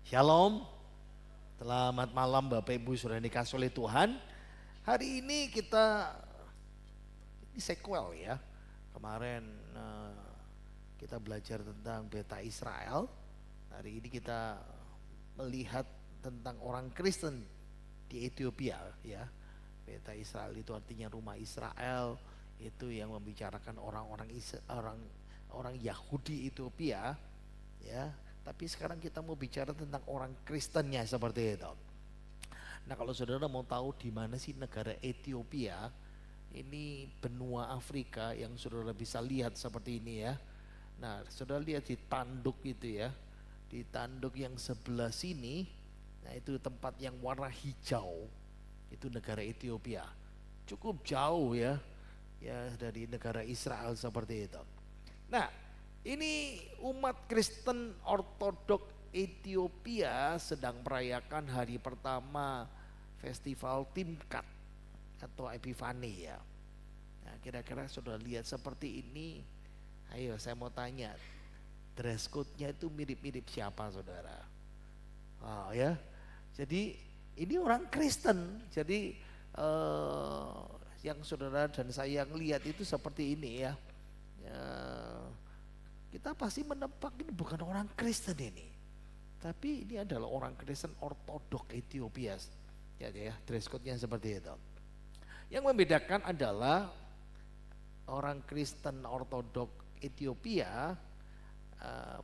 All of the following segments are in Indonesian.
Shalom, selamat malam Bapak Ibu sudah dikasih oleh Tuhan. Hari ini ini sequel ya. Kemarin kita belajar tentang beta Israel. Hari ini kita melihat tentang orang Kristen di Ethiopia ya. Beta Israel itu artinya rumah Israel, itu yang membicarakan orang Yahudi Ethiopia ya. Tapi sekarang kita mau bicara tentang orang Kristennya seperti itu. Nah, kalau saudara mau tahu di mana sih negara Ethiopia, ini benua Afrika yang saudara bisa lihat seperti ini ya. Nah, saudara lihat di tanduk itu ya, di tanduk yang sebelah sini, nah itu tempat yang warna hijau, itu negara Ethiopia. Cukup jauh ya, ya dari negara Israel seperti itu. Nah, ini umat Kristen Ortodok Ethiopia sedang merayakan hari pertama festival Timkat atau Epifani ya. Nah, kira-kira sudah lihat seperti ini. Ayo saya mau tanya, dress code-nya itu mirip-mirip siapa saudara? Oh ya, jadi ini orang Kristen. Jadi yang saudara dan saya lihat itu seperti ini ya. Kita pasti menebak ini bukan orang Kristen ini, tapi ini adalah orang Kristen Ortodok Ethiopia. Ya, dress code-nya seperti itu. Yang membedakan adalah orang Kristen Ortodok Ethiopia,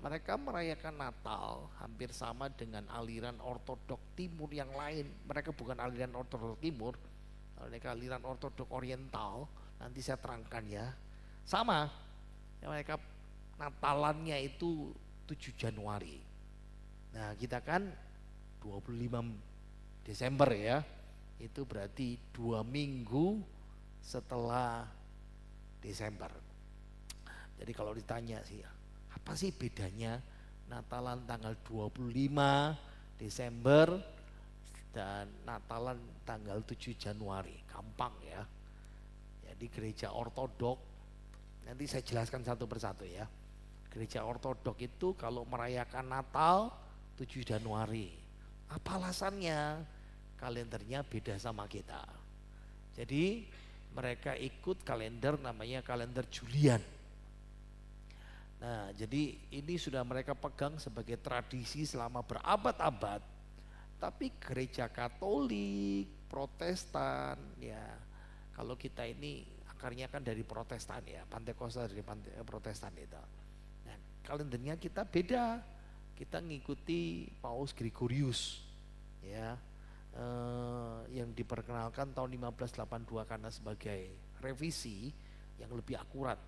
mereka merayakan Natal hampir sama dengan aliran Ortodok Timur yang lain. Mereka bukan aliran Ortodok Timur, mereka aliran Ortodok Oriental. Nanti saya terangkan ya. Sama, ya mereka Natalannya itu 7 Januari. Nah, kita kan 25 Desember ya. Itu berarti 2 minggu setelah Desember. Jadi kalau ditanya sih, apa sih bedanya Natalan tanggal 25 Desember dan Natalan tanggal 7 Januari? Gampang ya. Jadi gereja Ortodok, nanti saya jelaskan satu persatu ya. Gereja Ortodok itu kalau merayakan Natal 7 Januari. Apa alasannya? Kalendernya beda sama kita. Jadi mereka ikut kalender namanya kalender Julian. Nah, jadi ini sudah mereka pegang sebagai tradisi selama berabad-abad. Tapi gereja Katolik, Protestan ya, kalau kita ini akarnya kan dari Protestan ya, Pantekosta dari Protestan itu. Nah, kalendernya kita beda. Kita ngikuti Paus Gregorius ya, yang diperkenalkan tahun 1582 karena sebagai revisi yang lebih akurat.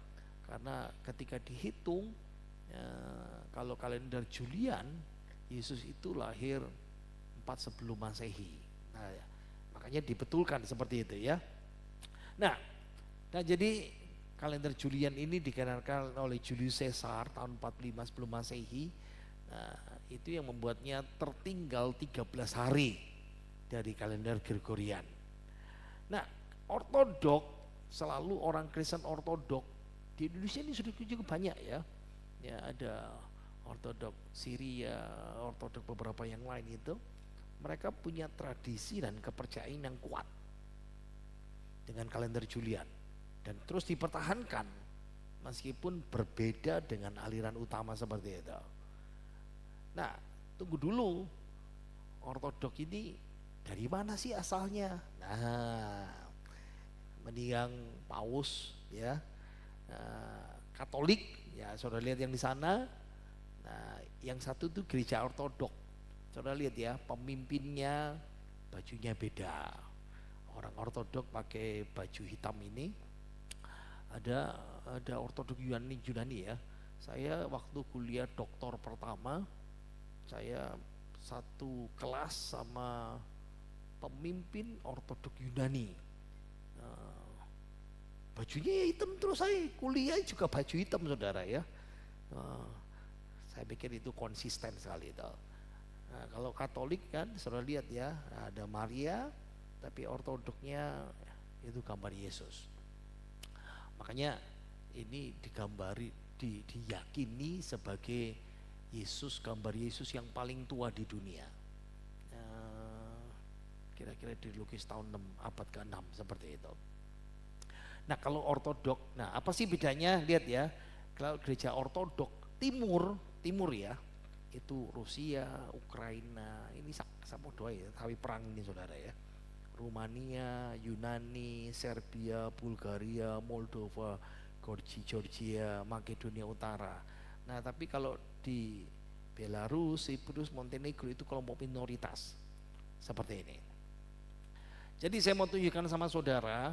Karena ketika dihitung, kalau kalender Julian, Yesus itu lahir 4 sebelum Masehi. Nah, makanya dibetulkan seperti itu ya. Nah, jadi kalender Julian ini dikenakan oleh Julius Caesar tahun 45 sebelum Masehi. Nah, itu yang membuatnya tertinggal 13 hari dari kalender Gregorian. Nah, Ortodok, selalu orang Kristen Ortodok di Indonesia ini sudah cukup banyak ya. Ya, ada Ortodok Syria, Ortodok beberapa yang lain itu. Mereka punya tradisi dan kepercayaan yang kuat dengan kalender Julian dan terus dipertahankan meskipun berbeda dengan aliran utama seperti itu. Nah, tunggu dulu, Ortodok ini dari mana sih asalnya? Nah, mendiang Paus ya, Katolik ya, saudara lihat yang di sana. Nah, yang satu tuh gereja Ortodok, saudara lihat ya, pemimpinnya bajunya beda. Orang Ortodok pakai baju hitam ini. Ada Ortodok Yunani ya. Saya waktu kuliah doktor pertama, saya satu kelas sama pemimpin Ortodok Yunani. Bajunya hitam terus, saya kuliah juga baju hitam saudara ya. Saya pikir itu konsisten sekali itu. Nah, kalau Katolik kan saudara lihat ya, ada Maria, tapi Ortodoknya itu gambar Yesus. Makanya ini digambari, diyakini sebagai Yesus, gambar Yesus yang paling tua di dunia. Kira-kira dilukis tahun 6, abad ke-6 seperti itu. Nah kalau ortodok, nah apa sih bedanya? Lihat ya, kalau gereja ortodok timur ya, itu Rusia, Ukraina, ini sama doa ya, tapi perang ini saudara ya. Rumania, Yunani, Serbia, Bulgaria, Moldova, Georgia, Makedonia Utara. Nah tapi kalau di Belarus, Siprus, Montenegro itu kelompok minoritas seperti ini. Jadi saya mau tunjukkan sama saudara,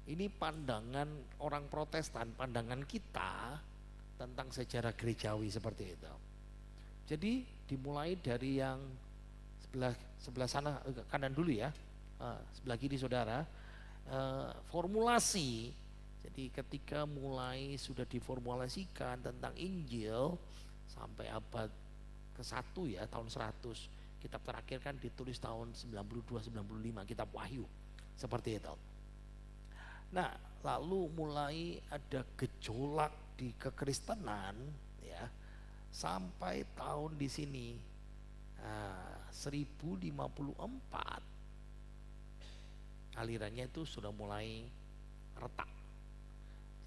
ini pandangan orang Protestan, pandangan kita tentang sejarah gerejawi seperti itu. Jadi dimulai dari yang sebelah sana kanan dulu ya, sebelah kiri saudara, formulasi. Jadi ketika mulai sudah diformulasikan tentang Injil sampai abad ke-1 ya, tahun 100. Kitab terakhir kan ditulis tahun 92-95, kitab Wahyu seperti itu. Nah lalu mulai ada gejolak di kekristenan ya, sampai tahun di sini 1054 alirannya itu sudah mulai retak.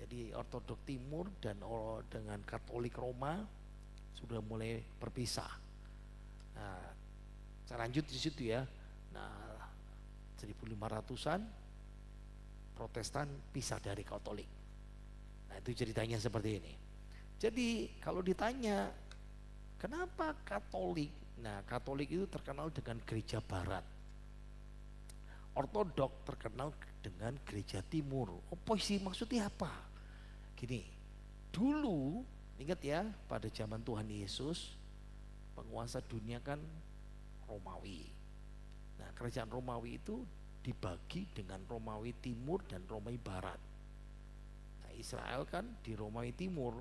Jadi ortodok timur dan dengan Katolik Roma sudah mulai berpisah. Nah, saya lanjut di situ ya. Nah, 1500-an Protestan pisah dari Katolik. Nah, itu ceritanya seperti ini. Jadi, kalau ditanya kenapa Katolik? Nah, Katolik itu terkenal dengan gereja barat. Ortodok terkenal dengan gereja timur. Apa sih maksudnya apa? Gini, dulu ingat ya, pada zaman Tuhan Yesus penguasa dunia kan Romawi. Nah kerajaan Romawi itu dibagi dengan Romawi Timur dan Romawi Barat. Nah Israel kan di Romawi Timur.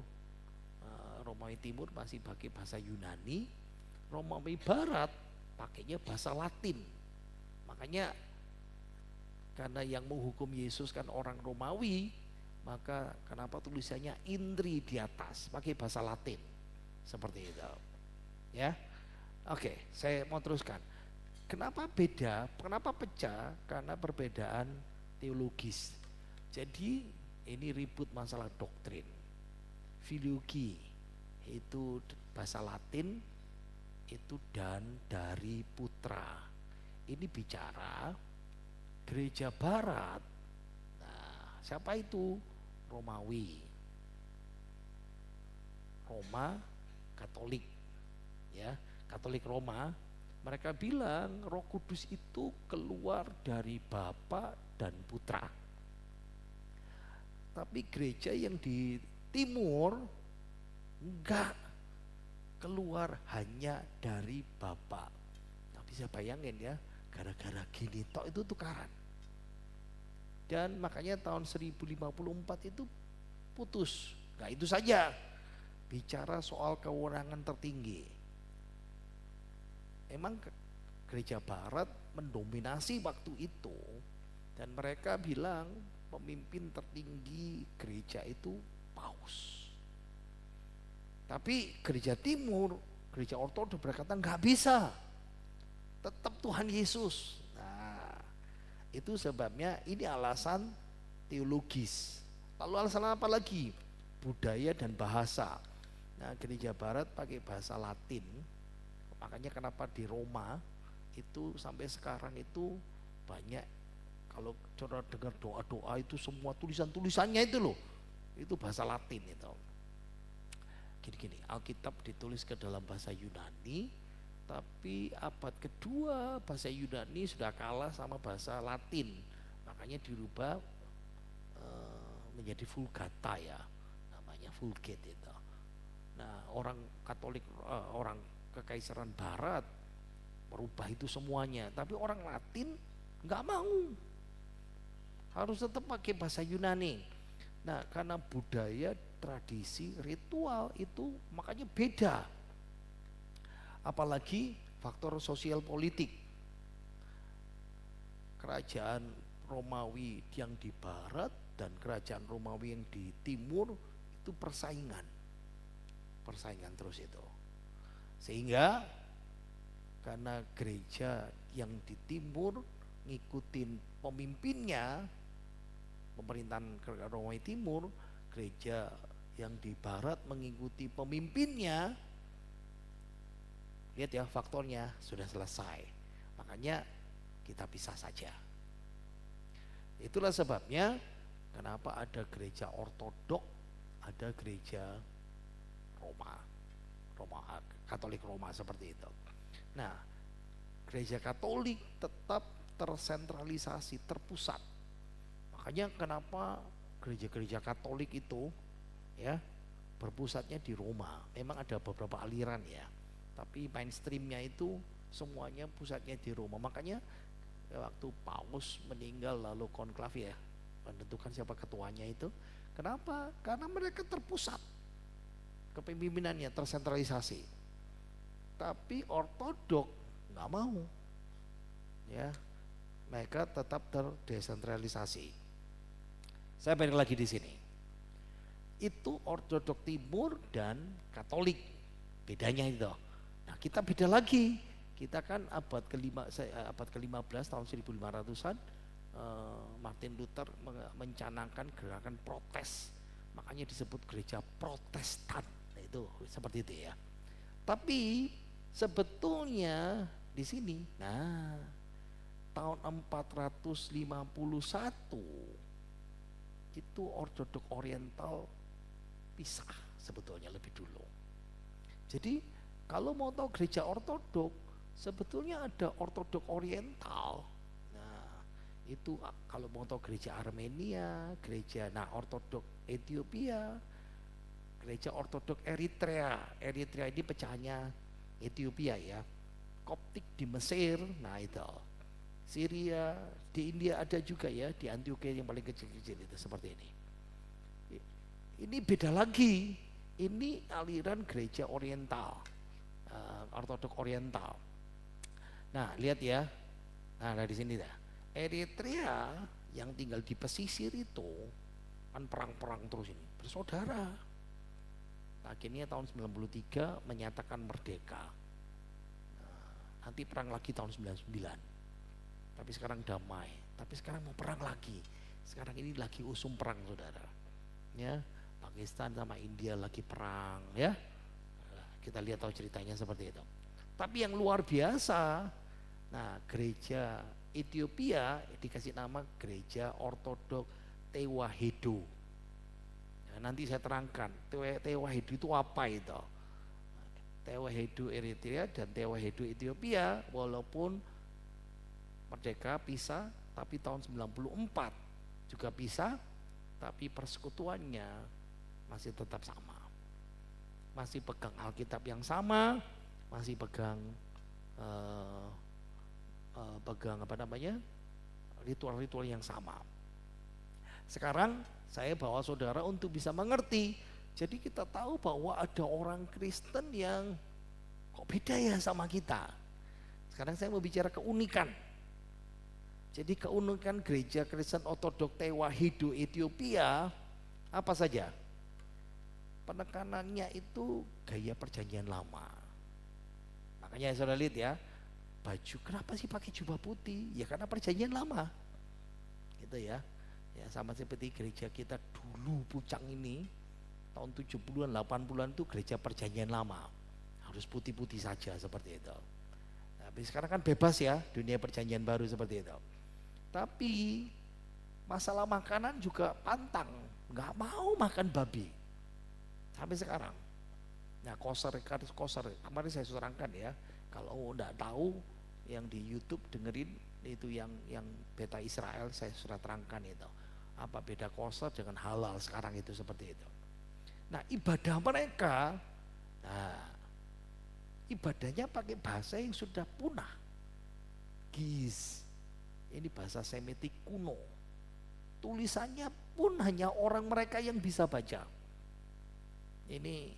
Romawi Timur masih pakai bahasa Yunani, Romawi Barat pakainya bahasa Latin. Makanya karena yang menghukum Yesus kan orang Romawi, maka kenapa tulisannya Indri di atas, pakai bahasa Latin. Seperti itu. Ya. Oke, saya mau teruskan. Kenapa beda? Kenapa pecah? Karena perbedaan teologis. Jadi ini ribut masalah doktrin. Filiogi itu bahasa Latin, itu dan dari putra. Ini bicara gereja barat. Nah, siapa itu? Romawi. Roma Katolik. Ya. Katolik Roma, mereka bilang Roh Kudus itu keluar dari Bapa dan Putra. Tapi gereja yang di timur enggak, keluar hanya dari Bapa. Tapi saya bayangin ya, gara-gara gini tok itu tukaran. Dan makanya tahun 1054 itu putus. Nah itu saja, bicara soal kewenangan tertinggi. Emang gereja barat mendominasi waktu itu, dan mereka bilang pemimpin tertinggi gereja itu paus. Tapi gereja timur, gereja ortodok berkata nggak bisa, tetap Tuhan Yesus. Nah itu sebabnya, ini alasan teologis. Lalu alasan apa lagi? Budaya dan bahasa. Nah gereja barat pakai bahasa Latin. Makanya kenapa di Roma itu sampai sekarang itu banyak, kalau saudara dengar doa-doa itu semua tulisan-tulisannya itu loh, itu bahasa Latin itu. Gini-gini, Alkitab ditulis ke dalam bahasa Yunani, tapi abad kedua bahasa Yunani sudah kalah sama bahasa Latin, makanya dirubah menjadi Vulgata ya, namanya Vulgate itu. Nah orang Katolik, orang Kekaisaran Barat merubah itu semuanya, tapi orang Latin nggak mau, harus tetap pakai bahasa Yunani. Nah karena budaya, tradisi, ritual itu makanya beda. Apalagi faktor sosial politik. Kerajaan Romawi yang di barat dan kerajaan Romawi yang di timur itu persaingan terus itu. Sehingga karena gereja yang di timur ngikutin pemimpinnya, pemerintahan Romawi Timur, gereja yang di barat mengikuti pemimpinnya. Lihat ya, faktornya sudah selesai. Makanya kita pisah saja. Itulah sebabnya kenapa ada gereja ortodok, ada gereja Roma, Katolik Roma seperti itu. Nah, gereja Katolik tetap tersentralisasi, terpusat. Makanya kenapa gereja-gereja Katolik itu ya berpusatnya di Roma. Memang ada beberapa aliran ya, tapi mainstreamnya itu semuanya pusatnya di Roma. Makanya waktu Paus meninggal lalu konklav ya menentukan siapa ketuanya itu. Kenapa? Karena mereka terpusat, kepemimpinannya tersentralisasi. Tapi ortodok nggak mau, ya mereka tetap terdesentralisasi. Saya balik lagi di sini. Itu ortodok timur dan Katolik, bedanya itu. Nah kita beda lagi. Kita kan abad ke-15 tahun 1500-an Martin Luther mencanangkan gerakan protes. Makanya disebut gereja Protestan. Nah, itu seperti itu ya. Tapi sebetulnya di sini, nah tahun 451 itu ortodok oriental pisah sebetulnya lebih dulu. Jadi kalau mau tahu gereja ortodok, sebetulnya ada ortodok oriental. Nah itu kalau mau tahu gereja Armenia, gereja ortodok Ethiopia, gereja ortodok Eritrea. Eritrea ini pecahannya Ethiopia ya. Koptik di Mesir, nah itu. Syria, di India ada juga ya, di Antioquia yang paling kecil-kecil itu seperti ini. Ini beda lagi, ini aliran gereja oriental, ortodok oriental. Nah lihat ya, nah dari sini dah. Eritrea yang tinggal di pesisir itu kan perang-perang terus ini, bersaudara. Akhirnya tahun 93 menyatakan merdeka. Nah, nanti perang lagi tahun 99. Tapi sekarang damai, tapi sekarang mau perang lagi. Sekarang ini lagi usum perang saudara. Ya, Pakistan sama India lagi perang ya. Kita lihat tahu ceritanya seperti itu. Tapi yang luar biasa, nah gereja Ethiopia dikasih nama gereja ortodok Tewahedo. Nah, nanti saya terangkan Tewahedo itu apa itu. Tewahedo Eritrea dan Tewahedo Ethiopia walaupun merdeka pisah, tapi tahun 94 juga pisah, tapi persekutuannya masih tetap sama. Masih pegang Alkitab yang sama, masih pegang ritual-ritual yang sama. Sekarang saya bawa saudara untuk bisa mengerti. Jadi kita tahu bahwa ada orang Kristen yang kok beda ya sama kita. Sekarang saya mau bicara keunikan. Jadi keunikan gereja Kristen Ortodok Tewahedo Ethiopia apa saja? Penekanannya itu gaya perjanjian lama. Makanya saudara lihat ya, baju kenapa sih pakai jubah putih? Ya karena perjanjian lama. Gitu ya. Ya sama seperti gereja kita dulu Pucang ini tahun 70-an 80-an itu gereja perjanjian lama. Harus putih-putih saja seperti itu. Tapi sekarang kan bebas ya, dunia perjanjian baru seperti itu. Tapi masalah makanan juga pantang, nggak mau makan babi sampai sekarang. Nah koser kemarin saya terangkan ya, kalau nggak tahu yang di YouTube dengerin itu yang beta Israel saya sudah terangkan itu apa beda koser dengan halal sekarang itu seperti itu. Nah ibadah mereka, nah ibadahnya pakai bahasa yang sudah punah, Giz. Ini bahasa Semitik kuno. Tulisannya pun hanya orang mereka yang bisa baca. Ini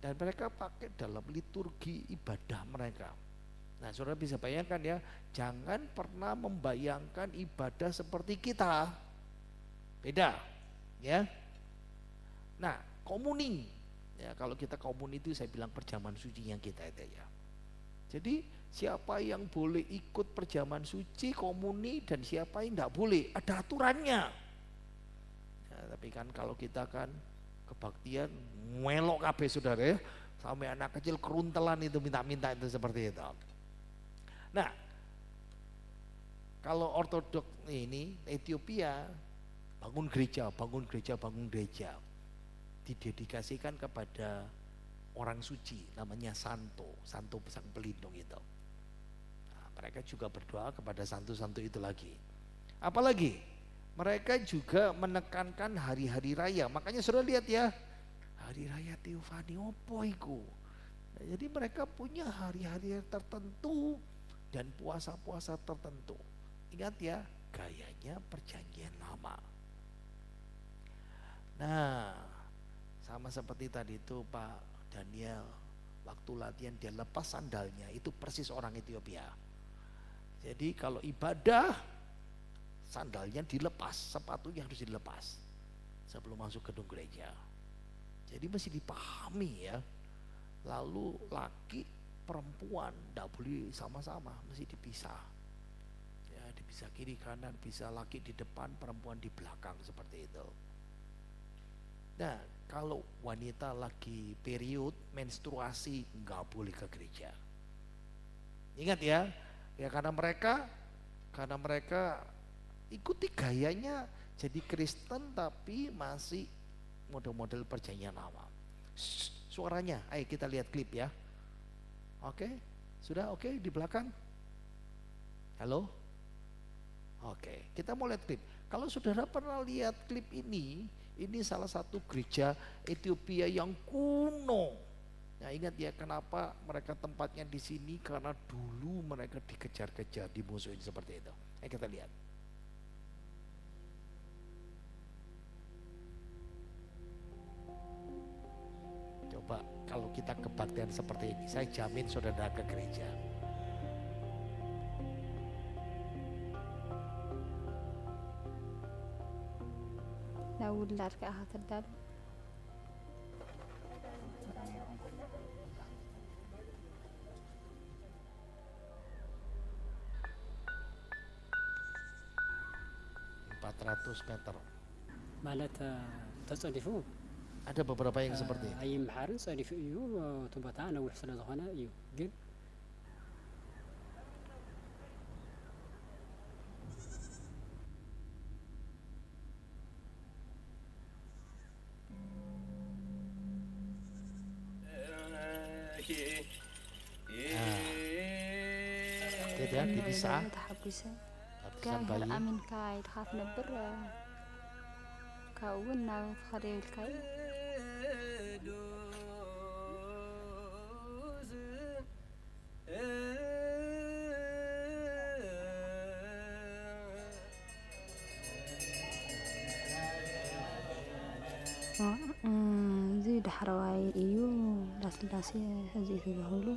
dan mereka pakai dalam liturgi ibadah mereka. Nah, saudara bisa bayangkan ya, jangan pernah membayangkan ibadah seperti kita. Beda, ya. Nah, komuni. Ya, kalau kita komuni itu saya bilang perjamuan suci yang kita itu ya. Jadi siapa yang boleh ikut perjamuan suci, komuni, dan siapa yang tidak boleh, ada aturannya. Ya, tapi kan kalau kita kan kebaktian melok kabeh saudara ya, sampai anak kecil keruntelan itu minta-minta itu seperti itu. Nah, kalau ortodok ini Ethiopia bangun gereja, bangun gereja, bangun gereja, didedikasikan kepada orang suci namanya Santo, Santo Sang Pelindung itu. Nah, mereka juga berdoa kepada santo-santo itu lagi. Apalagi mereka juga menekankan hari-hari raya. Makanya sudah lihat ya, hari raya Teofani opo iku. Nah, jadi mereka punya hari-hari tertentu dan puasa-puasa tertentu. Ingat ya, gayanya perjanjian lama. Nah, sama seperti tadi itu Pak Daniel, waktu latihan dia lepas sandalnya, itu persis orang Ethiopia. Jadi kalau ibadah, sandalnya dilepas, sepatunya harus dilepas sebelum masuk gedung gereja. Jadi mesti dipahami ya. Lalu laki perempuan tidak boleh sama-sama, mesti dipisah. Ya, dipisah kiri kanan, bisa laki di depan, perempuan di belakang seperti itu. Nah, kalau wanita lagi period menstruasi nggak boleh ke gereja. Ingat ya, ya karena mereka ikuti gayanya jadi Kristen tapi masih model-model perjanjian lama. Suaranya, ayo kita lihat klip ya. Oke, sudah oke di belakang. Halo? Oke, kita mau lihat klip. Kalau saudara pernah lihat klip ini salah satu gereja Ethiopia yang kuno. Nah, ingat ya kenapa mereka tempatnya di sini, karena dulu mereka dikejar-kejar, dimusuhin seperti itu. Ayo kita lihat. Coba kalau kita kebaktian seperti ini, saya jamin saudara ke gereja. ناولار كأخذ الدار 400 meter. ማለት ተጸዲፉ Ada beberapa yang seperti ini. ኣይምሓርን ጸዲፉ እዩ እቲ ቦታ ነዊሕ ስለ ዝኾነ እዩ ግን Tidak dipisah. تحبسه Lapisan كاهر bayi. أمين كاي تخاف نبر كاون ناو تخريب الكاي زي دحرواي إيو لاسلاسي هزي تبهلو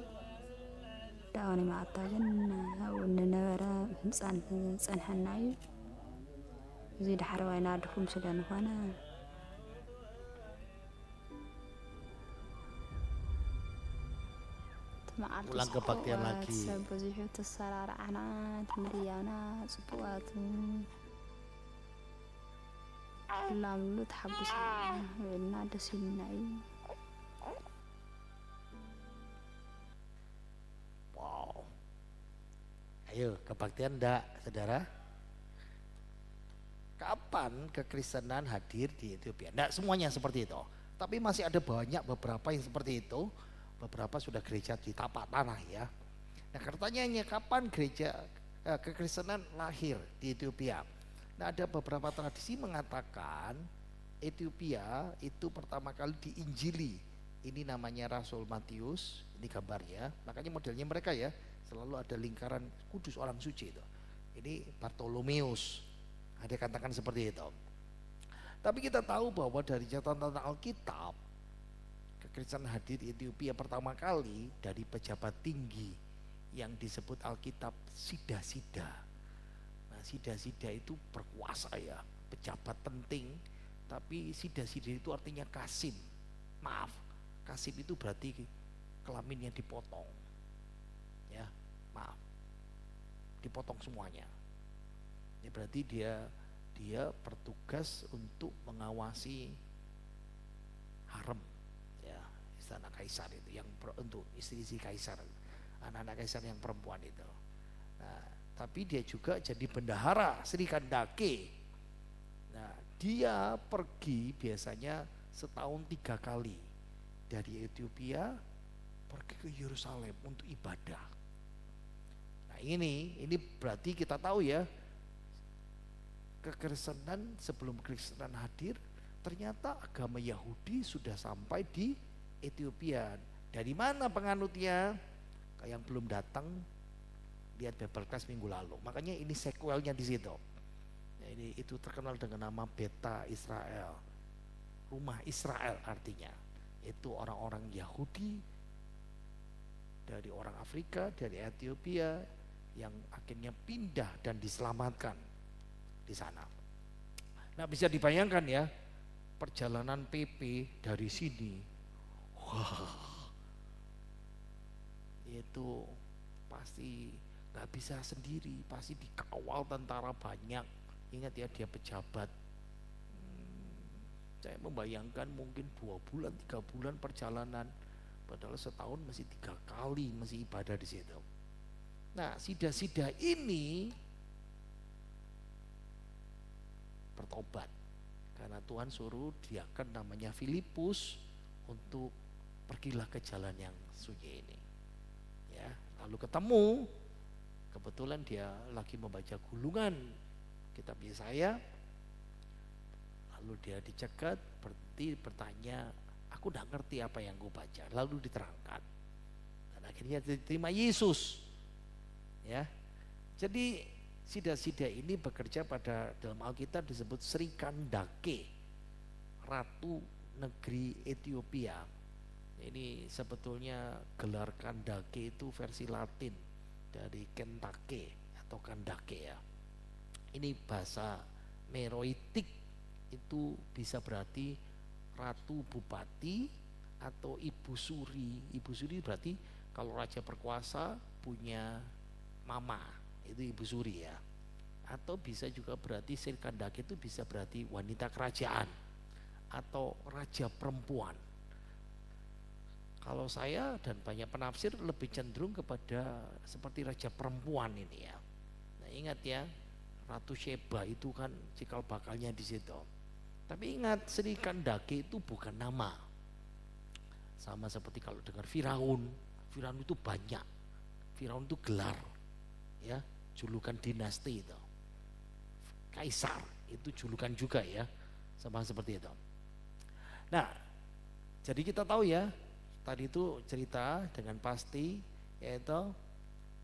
دعوني مع الطاجن أو النبرة صنحنا إيو زي دحرواي نادكم سلان فانا Ulang kebaktian lagi. ብዙሑ ተሰራርዓና ትምርያና ጽቡቃት ላምሉ ተሓጒሳ እና ደስ ይልና እዩ Wow. Ayo kebaktian enggak saudara? Kapan kekristenan hadir di Ethiopia? Enggak semuanya seperti itu. Tapi masih ada banyak beberapa yang seperti itu. Beberapa sudah gereja di tapak tanah ya. Nah pertanyaannya kapan gereja kekristenan lahir di Ethiopia? Nah ada beberapa tradisi mengatakan Ethiopia itu pertama kali diinjili. Ini namanya Rasul Matius, ini gambarnya. Makanya modelnya mereka ya selalu ada lingkaran kudus orang suci itu. Ini Bartolomeus, ada katakan seperti itu. Tapi kita tahu bahwa dari catatan Alkitab, kekristenan hadir di Ethiopia pertama kali dari pejabat tinggi yang disebut Alkitab Sida-Sida. Nah Sida-Sida itu berkuasa ya, pejabat penting, tapi Sida-Sida itu artinya kasim, maaf, Kasib itu berarti kelaminnya dipotong. Ya, maaf. Dipotong semuanya. Ini berarti dia bertugas untuk mengawasi harem, ya, istana kaisar itu, yang untuk istri-istri kaisar, anak-anak kaisar yang perempuan itu. Nah, tapi dia juga jadi bendahara Sri Kandake. Nah, dia pergi biasanya setahun 3 kali dari Ethiopia pergi ke Yerusalem untuk ibadah. Nah, ini berarti kita tahu ya, kekristenan sebelum kekristenan hadir, ternyata agama Yahudi sudah sampai di Ethiopia. Dari mana penganutnya? Yang belum datang, lihat Bible Class minggu lalu. Makanya ini sequelnya di situ. Nah, itu terkenal dengan nama Beta Israel, rumah Israel artinya. Itu orang-orang Yahudi dari orang Afrika, dari Ethiopia yang akhirnya pindah dan diselamatkan di sana. Nah, bisa dibayangkan ya, perjalanan PP dari sini, wah, itu pasti nggak bisa sendiri, pasti dikawal tentara banyak. Ingat ya, dia pejabat. Saya membayangkan mungkin 2 bulan, 3 bulan perjalanan, padahal setahun masih 3 kali masih ibadah di situ. Nah, sida-sida ini bertobat karena Tuhan suruh diaken namanya Filipus untuk pergilah ke jalan yang sunyi ini. Ya, lalu ketemu, kebetulan dia lagi membaca gulungan kitab Yesaya. Lalu dia dicegat, berhenti bertanya, aku tidak ngerti apa yang gue baca. Lalu diterangkan, dan akhirnya diterima Yesus. Ya, jadi sida-sida ini bekerja pada, dalam Alkitab disebut Sri Kandake, Ratu Negeri Ethiopia. Ini sebetulnya gelar Kandake itu versi Latin dari Kentucky atau Kandake ya. Ini bahasa Meroitik, itu bisa berarti Ratu Bupati atau Ibu Suri. Ibu Suri berarti kalau raja berkuasa punya mama, itu Ibu Suri ya. Atau bisa juga berarti Sri Kandake itu bisa berarti wanita kerajaan atau raja perempuan. Kalau saya dan banyak penafsir lebih cenderung kepada seperti raja perempuan ini ya. Nah, ingat ya, Ratu Sheba itu kan cikal bakalnya di situ. Tapi ingat, Sri Kandake itu bukan nama. Sama seperti kalau dengar Firaun. Firaun itu banyak. Firaun itu gelar, ya, julukan dinasti itu. Kaisar itu julukan juga ya, sama seperti itu. Nah, jadi kita tahu ya, tadi itu cerita dengan pasti, yaitu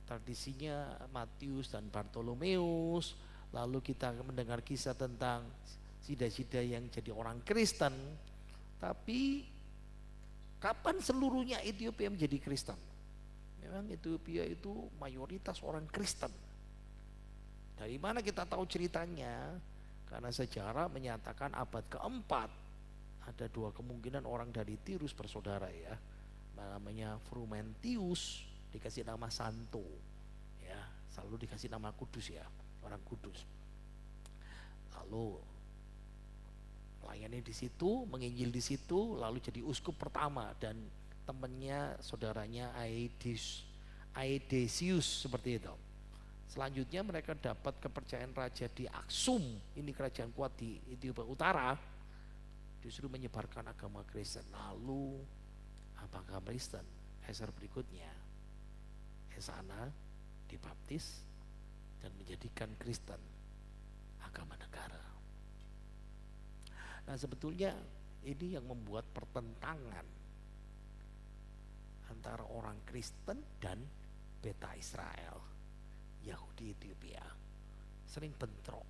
tradisinya Matius dan Bartolomeus. Lalu kita mendengar kisah tentang sida-sida yang jadi orang Kristen. Tapi kapan seluruhnya Ethiopia menjadi Kristen? Memang Ethiopia itu mayoritas orang Kristen. Dari mana kita tahu ceritanya? Karena sejarah menyatakan abad keempat ada 2 kemungkinan orang dari Tirus bersaudara ya. Namanya Frumentius, dikasih nama Santo ya, selalu dikasih nama Kudus ya, orang Kudus. Lalu layani di situ, menginjil di situ, lalu jadi uskup pertama, dan temannya saudaranya Aedesius seperti itu. Selanjutnya mereka dapat kepercayaan raja di Aksum, ini kerajaan kuat di Ethiopia Utara, disuruh menyebarkan agama Kristen. Lalu agama Kristen, Heser berikutnya, Hesana dibaptis dan menjadikan Kristen agama negara. Nah, sebetulnya ini yang membuat pertentangan antara orang Kristen dan Beta Israel, Yahudi Ethiopia, sering bentrok.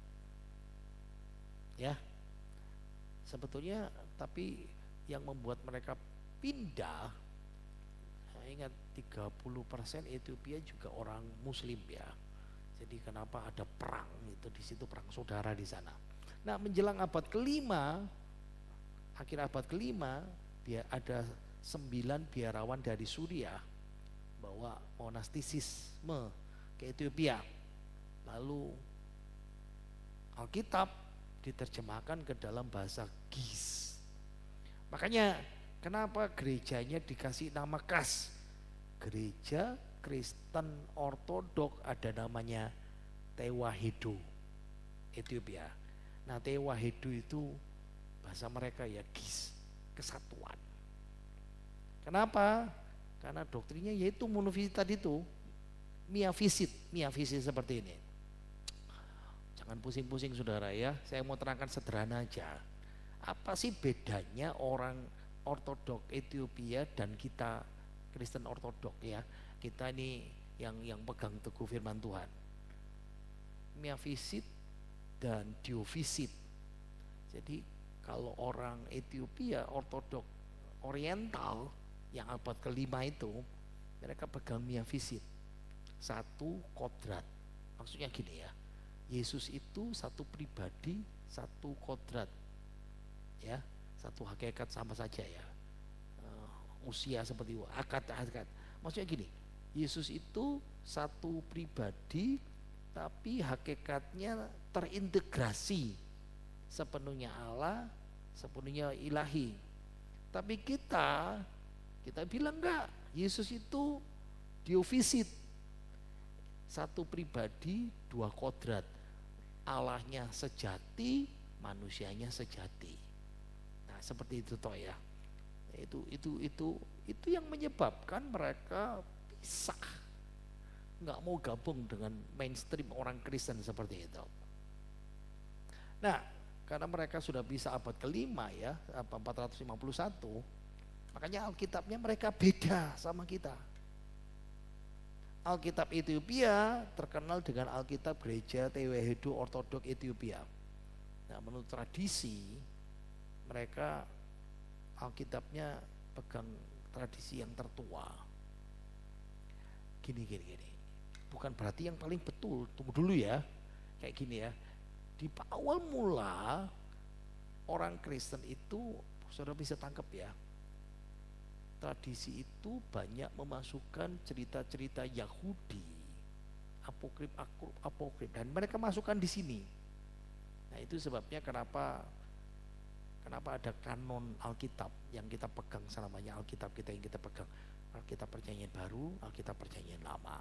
Ya, sebetulnya tapi yang membuat mereka pindah, ingat 30% Ethiopia juga orang Muslim ya. Jadi kenapa ada perang itu di situ, perang saudara di sana. Nah, menjelang abad ke-5, akhir abad ke-5, dia ada 9 biarawan dari Suriah bawa monastisisme ke Ethiopia. Lalu Alkitab diterjemahkan ke dalam bahasa Giz. Makanya kenapa gerejanya dikasih nama khas? Gereja Kristen Ortodok, ada namanya Tewahedo Ethiopia. Nah, Tewahedo itu bahasa mereka ya Giz, kesatuan. Kenapa? Karena doktrinnya yaitu monofisit tadi itu, miafisit seperti ini. Jangan pusing-pusing saudara ya, saya mau terangkan sederhana aja. Apa sih bedanya orang Ortodok Ethiopia dan kita Kristen Ortodok ya? Kita ini yang pegang teguh firman Tuhan. Miafisit dan diofisit. Jadi kalau orang Ethiopia Ortodok Oriental yang abad kelima itu, mereka pegang miafisit, satu kodrat. Maksudnya gini ya, Yesus itu satu pribadi, satu kodrat, ya, satu hakikat sama saja ya, usia seperti itu, akad. Maksudnya gini, Yesus itu satu pribadi, tapi hakikatnya terintegrasi, sepenuhnya Allah, sepenuhnya ilahi. Tapi kita bilang enggak, Yesus itu diofisit, satu pribadi, dua kodrat, Allahnya sejati, manusianya sejati. Nah, seperti itu toh ya. Itu yang menyebabkan mereka pisah, nggak mau gabung dengan mainstream orang Kristen seperti itu. Nah, karena mereka sudah bisa abad kelima ya, 451, makanya Alkitabnya mereka beda sama kita. Alkitab Ethiopia terkenal dengan Alkitab Gereja Tewahedo Ortodok Ethiopia. Nah, menurut tradisi mereka Alkitabnya pegang tradisi yang tertua. Gini. Bukan berarti yang paling betul. Tunggu dulu ya. Kayak gini ya. Di awal mula orang Kristen itu, saudara bisa tangkap ya, tradisi itu banyak memasukkan cerita-cerita Yahudi, apokrif, dan mereka masukkan di sini. Nah, itu sebabnya kenapa ada kanon Alkitab yang kita pegang selamanya, Alkitab kita yang kita pegang, Alkitab Perjanjian Baru, Alkitab Perjanjian Lama.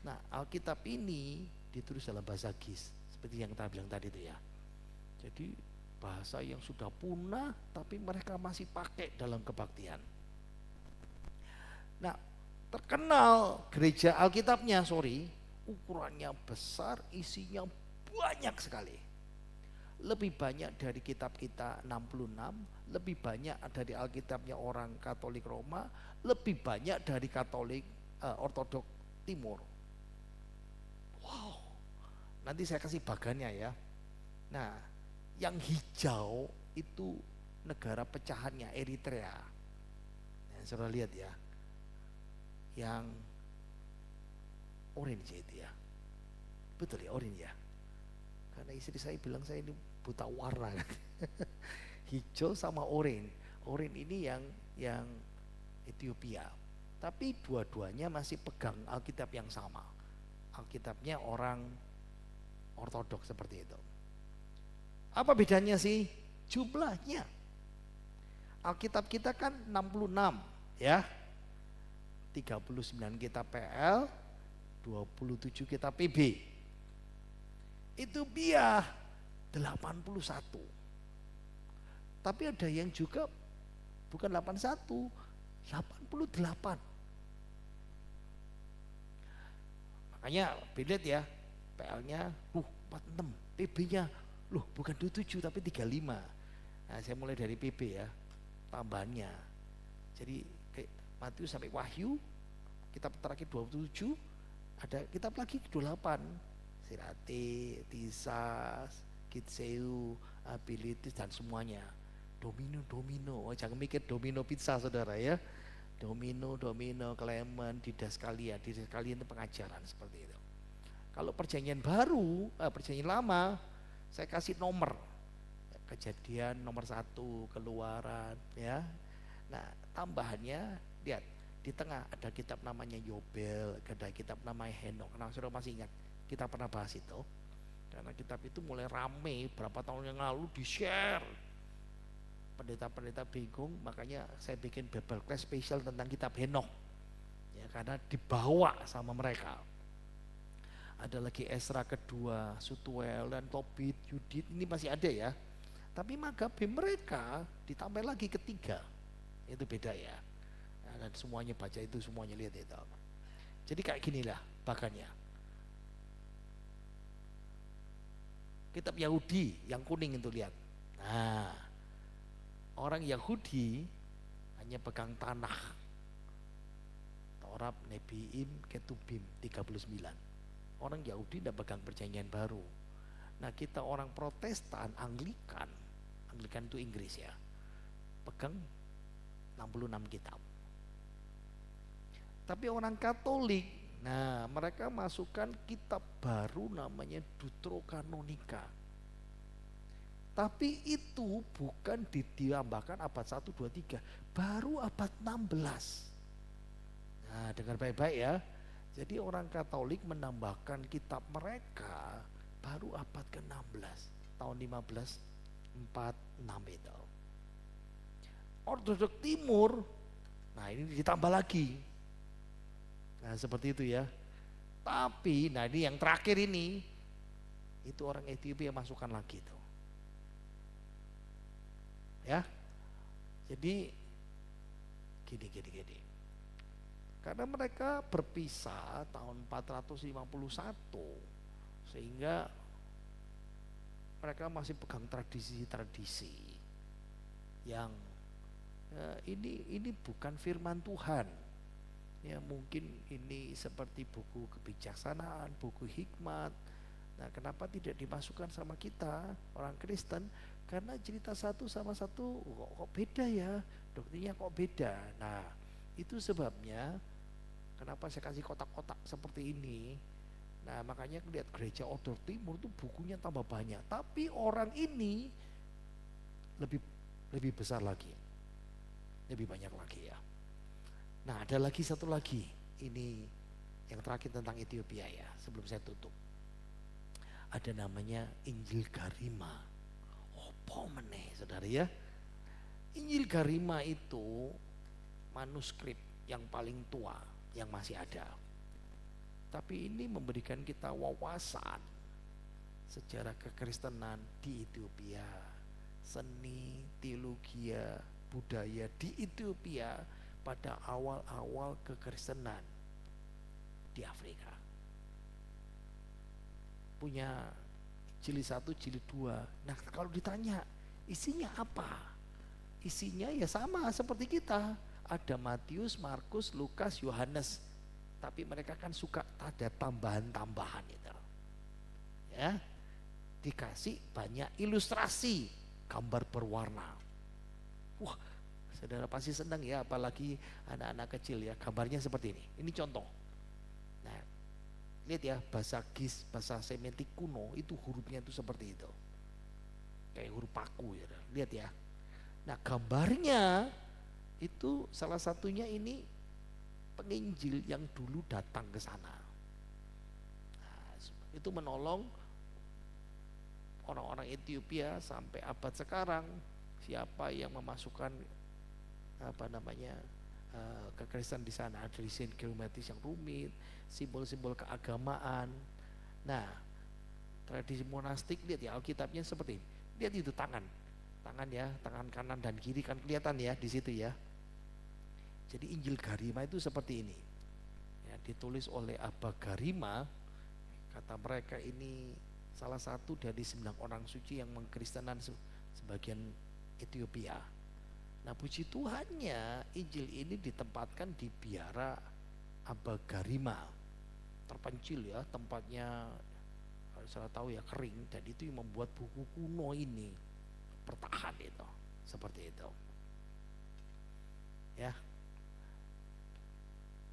Nah, Alkitab ini ditulis dalam bahasa Giz, seperti yang kita bilang tadi itu ya. Jadi bahasa yang sudah punah tapi mereka masih pakai dalam kebaktian. Nah, terkenal gereja Alkitabnya, ukurannya besar, isinya banyak sekali. Lebih banyak dari kitab kita 66, lebih banyak dari Alkitabnya orang Katolik Roma, lebih banyak dari Katolik Ortodok Timur. Wow, nanti saya kasih bagannya ya. Nah, yang hijau itu negara pecahannya Eritrea. Nah, saudara lihat ya. Yang orange itu ya. Betul ya, orange ya. Karena istri saya bilang saya ini buta warna. Hijau sama orange. Orange ini yang Ethiopia. Tapi dua-duanya masih pegang Alkitab yang sama. Alkitabnya orang Ortodok seperti itu. Apa bedanya sih? Jumlahnya. Alkitab kita kan 66 ya. 39 kitab PL, 27 kitab PB. Ethiopia 81. Tapi ada yang juga bukan 81, 88. Makanya beda ya, PL-nya 46, PB-nya loh bukan 27 tapi 35. Nah, saya mulai dari PB ya, tambahannya. Jadi Matius sampai Wahyu, kitab terakhir 27, ada kitab lagi 28, Sirate, Tisas, Kitseu, Abilitis dan semuanya. Domino, jangan mikir domino pizza saudara ya. Domino, Clement, Didaskalia itu pengajaran seperti itu. Kalau perjanjian baru, perjanjian lama, saya kasih nomor. Kejadian nomor 1, Keluaran ya. Nah, tambahannya lihat di tengah ada kitab namanya Yobel, ada kitab namanya Henok. Nah, saudara masih ingat kita pernah bahas itu? Karena kitab itu mulai rame berapa tahun yang lalu di-share. Pendeta-pendeta bingung, makanya saya bikin Bible class spesial tentang kitab Henok. Ya, karena dibawa sama mereka. Ada lagi Esra kedua, Sutuel dan Tobit, Yudit, ini masih ada ya. Tapi Magabe mereka ditambah lagi ketiga. Itu beda ya. Nah, dan semuanya baca itu, semuanya lihat itu. Jadi kayak ginilah bakannya. Kitab Yahudi yang kuning itu lihat. Nah, orang Yahudi hanya pegang tanah. Torah, Nebiim, Ketubim 39. Orang Yahudi tidak pegang perjanjian baru. Nah, kita orang Protestan, Anglikan itu Inggris ya, pegang 66 kitab. Tapi orang Katolik, nah mereka masukkan kitab baru namanya Deuterokanonika. Tapi itu bukan ditambahkan abad 1, 2, 3, baru abad 16. Nah, dengar baik-baik ya. Jadi orang Katolik menambahkan kitab mereka baru abad ke-16, tahun 1546 itu. Ortodok Timur, nah ini ditambah lagi. Nah seperti itu ya. Tapi, nah ini yang terakhir ini, itu orang Ethiopia masukkan lagi itu. Ya, jadi gini. Karena mereka berpisah tahun 451, sehingga mereka masih pegang tradisi-tradisi yang ini bukan firman Tuhan. Ya mungkin ini seperti buku kebijaksanaan, buku hikmat. Nah, kenapa tidak dimasukkan sama kita orang Kristen? Karena cerita satu sama satu kok beda ya, doktrinnya kok beda. Nah, itu sebabnya kenapa saya kasih kotak-kotak seperti ini. Nah, makanya lihat gereja Order Timur itu bukunya tambah banyak, tapi orang ini lebih besar lagi, lebih banyak lagi ya. Nah, ada lagi satu lagi, ini yang terakhir tentang Ethiopia ya, sebelum saya tutup. Ada namanya Injil Garima. Apa meneh, saudara ya? Injil Garima itu manuskrip yang paling tua yang masih ada. Tapi ini memberikan kita wawasan sejarah kekristenan di Ethiopia, seni, teologi, budaya di Ethiopia pada awal-awal kekristenan di Afrika. Punya jilid 1, jilid 2. Nah, kalau ditanya isinya apa? Isinya ya sama seperti kita. Ada Matius, Markus, Lukas, Yohanes. Tapi mereka kan suka ada tambahan-tambahan itu. Ya. Dikasih banyak ilustrasi, gambar berwarna. Wah, saudara pasti senang ya, apalagi anak-anak kecil ya, gambarnya seperti ini. Ini contoh. Nah, lihat ya, bahasa Gis, bahasa Semitik kuno itu hurufnya itu seperti itu. Kayak huruf paku ya. Lihat ya. Nah, gambarnya itu salah satunya ini penginjil yang dulu datang ke sana. Nah, itu menolong orang-orang Ethiopia sampai abad sekarang. Siapa yang memasukkan kekristenan di sana, ada desain geometris yang rumit, simbol-simbol keagamaan. Nah, tradisi monastik, lihat ya Alkitabnya seperti ini. Lihat itu tangan ya, tangan kanan dan kiri kan kelihatan ya di situ ya. Jadi Injil Garima itu seperti ini. Ya, ditulis oleh Abba Garima, kata mereka ini salah satu dari 9 orang suci yang mengkristenan sebagian Ethiopia. Nah, puji Tuhannya Injil ini ditempatkan di biara Abba Garima. Terpencil ya, tempatnya kalau saya tahu ya kering, dan itu yang membuat buku kuno ini bertahan itu, seperti itu. Ya.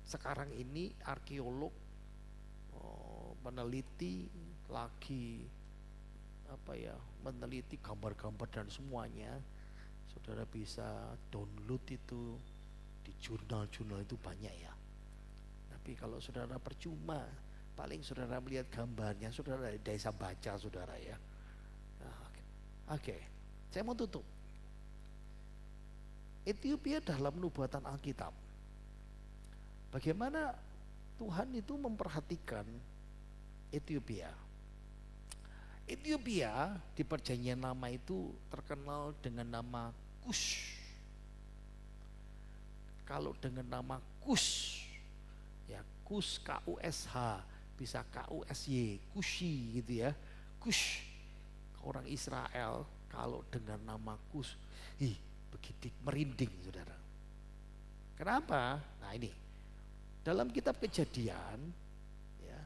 Sekarang ini arkeolog meneliti lagi meneliti gambar-gambar dan semuanya. Saudara bisa download itu di jurnal-jurnal itu banyak ya. Tapi kalau saudara percuma, paling saudara melihat gambarnya, saudara bisa baca saudara ya. Nah, oke. Saya mau tutup. Ethiopia dalam nubuatan Alkitab. Bagaimana Tuhan itu memperhatikan Ethiopia. Ethiopia di perjanjian lama itu terkenal dengan nama Kush. Kalau dengan nama Kush, ya Kush K-U-S-H, bisa K-U-S-Y, Kushi gitu ya. Kush, orang Israel kalau dengan nama Kush, begitu merinding saudara. Kenapa? Nah ini, dalam kitab Kejadian, ya,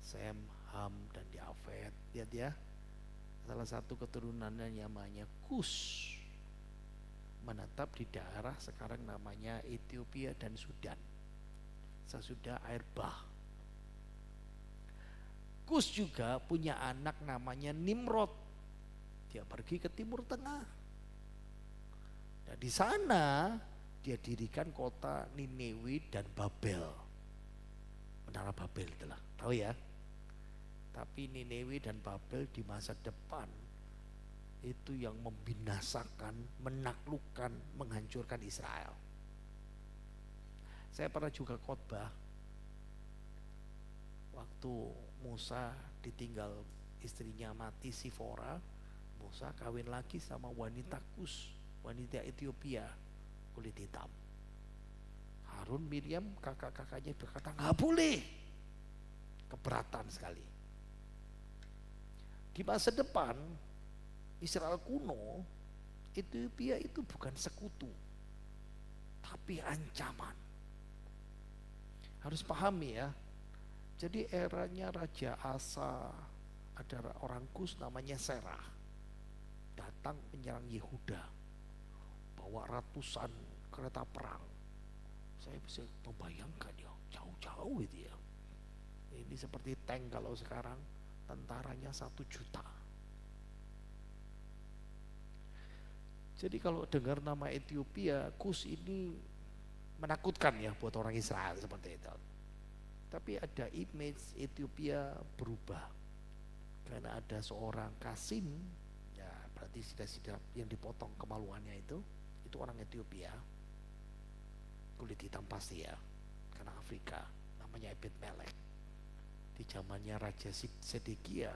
Sem, Ham, dan Yafet, lihat ya, salah satu keturunannya namanya Kush, menetap di daerah sekarang namanya Ethiopia dan Sudan, sesudah air Bah. Kush juga punya anak namanya Nimrod, dia pergi ke Timur Tengah. Nah, di sana dia dirikan kota Niniwi dan Babel, menara Babel itulah, tahu ya. Tapi Niniwi dan Babel di masa depan itu yang membinasakan, menaklukkan, menghancurkan Israel. Saya pernah juga khotbah waktu Musa ditinggal istrinya mati Sifora, Musa kawin lagi sama wanita Kus, wanita Ethiopia kulit hitam. Harun, Miriam, kakak-kakaknya berkata nggak boleh, keberatan sekali. Di masa depan Israel kuno, Ethiopia itu bukan sekutu, tapi ancaman. Harus pahami ya. Jadi eranya Raja Asa, ada orang Kus namanya Serah, datang menyerang Yehuda, bawa ratusan kereta perang. Saya bisa membayangkan ya, jauh-jauh itu ya. Ini seperti tank kalau sekarang, tentaranya 1 juta. Jadi kalau dengar nama Ethiopia, Kus ini menakutkan ya buat orang Israel seperti itu. Tapi ada image Ethiopia berubah karena ada seorang Kasim, ya berarti sidap-sidap yang dipotong kemaluannya itu orang Ethiopia, kulit hitam pasti ya, karena Afrika, namanya Ebed Melek. Di zamannya Raja Sedekia,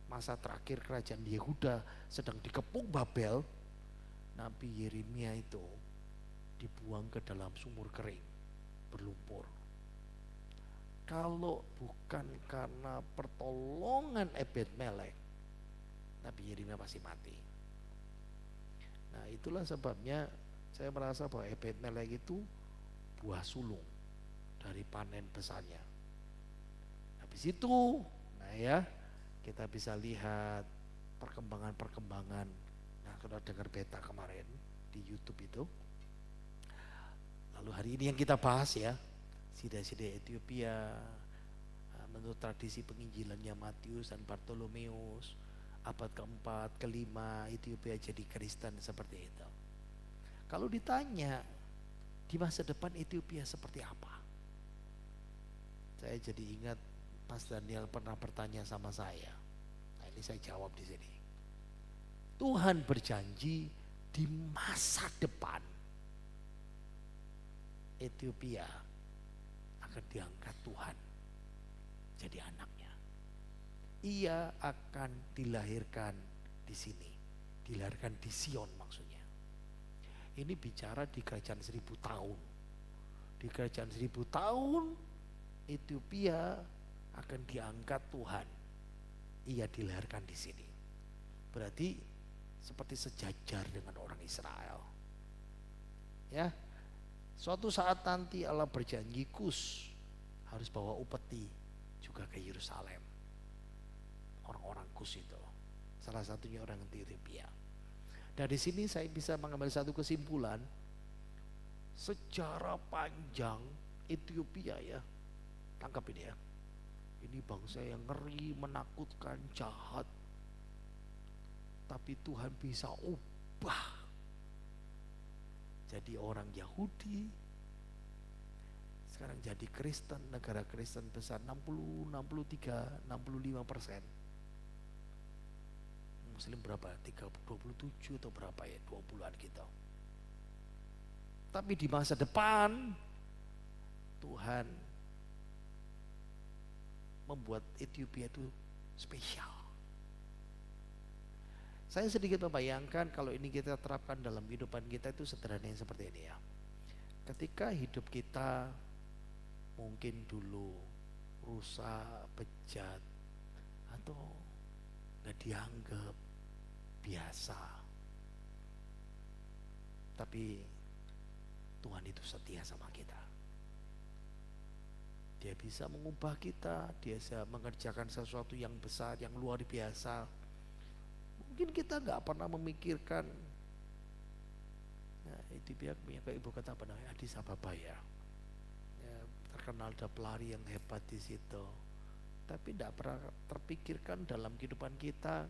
masa terakhir kerajaan Yehuda sedang dikepung Babel, Nabi Yeremia itu dibuang ke dalam sumur kering, berlumpur. Kalau bukan karena pertolongan Ebed Melek, Nabi Yeremia pasti mati. Nah itulah sebabnya saya merasa bahwa Ebed Melek itu buah sulung dari panen besarnya. Habis itu, nah ya kita bisa lihat perkembangan. Nah, kalau dengar beta kemarin di YouTube itu. Lalu hari ini yang kita bahas ya, sida-sida Ethiopia, menurut tradisi penginjilannya Matius dan Bartolomeus, abad keempat, kelima Ethiopia jadi Kristen seperti itu. Kalau ditanya di masa depan Ethiopia seperti apa? Saya jadi ingat Mas Daniel pernah bertanya sama saya. Nah ini saya jawab di sini. Tuhan berjanji di masa depan Ethiopia akan diangkat Tuhan jadi anaknya. Ia akan dilahirkan di sini, dilahirkan di Sion maksudnya. Ini bicara di kerajaan 1000 tahun. Di kerajaan 1000 tahun Ethiopia akan diangkat Tuhan. Ia dilahirkan di sini. Berarti seperti sejajar dengan orang Israel. Ya. Suatu saat nanti Allah berjanji Kus harus bawa upeti juga ke Yerusalem. Orang-orang Kus itu salah satunya orang Ethiopia. Dari sini saya bisa mengambil satu kesimpulan, sejarah panjang Ethiopia ya, tangkap ini ya, ini bangsa yang ngeri, menakutkan, jahat, tapi Tuhan bisa berubah jadi orang Yahudi, sekarang jadi Kristen, negara Kristen besar 60, 63, 65%. Muslim berapa? 27 atau berapa ya? 20-an gitu. Tapi di masa depan Tuhan membuat Ethiopia itu spesial. Saya sedikit membayangkan kalau ini kita terapkan dalam kehidupan kita itu sederhana seperti ini ya. Ketika hidup kita mungkin dulu rusak, bejat, atau gak dianggap biasa. Tapi Tuhan itu setia sama kita. Dia bisa mengubah kita, dia bisa mengerjakan sesuatu yang besar, yang luar biasa. Mungkin kita gak pernah memikirkan, nah, itu pihak punya ibu kota apa namanya, Addis Ababa ya. Terkenal ada pelari yang hebat di situ. Tapi tidak pernah terpikirkan dalam kehidupan kita,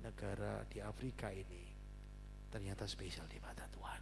negara di Afrika ini ternyata spesial di mata Tuhan.